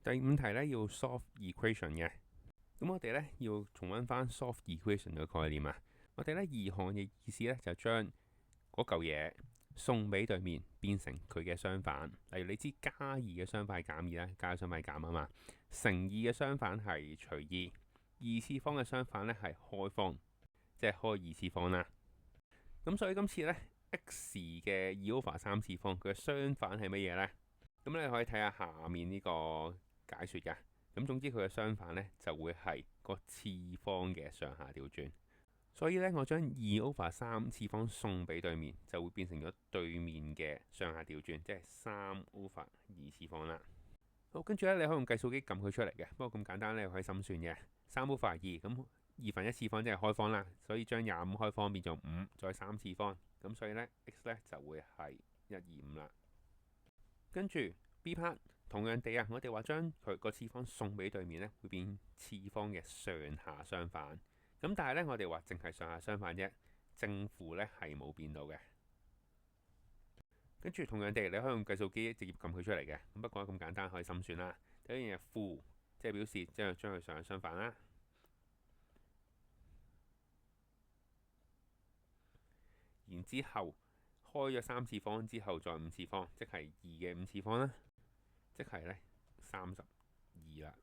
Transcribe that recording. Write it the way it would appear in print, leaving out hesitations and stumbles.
第五題呢，要 solve equation 嘅，咁我哋呢，要重溫翻 solve equation 嘅概念啊。我哋呢，移項嘅意思呢，就將嗰嚿嘢送俾對面，變成佢嘅相反。例如你知加二嘅相反係減二啦，加嘅相反係減啊嘛。乘二嘅相反係除二，二次方嘅相反呢係開方，即係開二次方啦。咁所以今次呢 x 嘅2 over 3次方，佢嘅相反係乜嘢呢？咁你可以睇下下面呢個解說嘅。咁總之佢嘅相反呢，就會係個次方嘅上下調轉。所以呢，我將2 over 3次方送俾對面，就會變成咗對面嘅上下調轉，即係3 over 2次方啦。好，跟住呢，你可以用計數機撳佢出嚟嘅。不過咁簡單呢，你可以心算嘅。3 over 2，咁二分一次方即係開方啦，所以將25開方變做5，再3次方。咁所以呢 x 呢就會係125啦。跟住 B part 同樣地啊，我哋話將佢個次方送俾對面呢，會變次方嘅上下相反。咁但係呢，我哋話淨係上下相反啫，正負呢係冇變到嘅。跟住同樣地，你可以用計數機直接撳佢出嚟嘅。咁不過咁簡單，可以心算啦。第一樣嘢負，即係表示即係將佢上下相反啦。然之後開咗3次方之後，再5次方，即係2嘅5次方啦，即係呢32啦。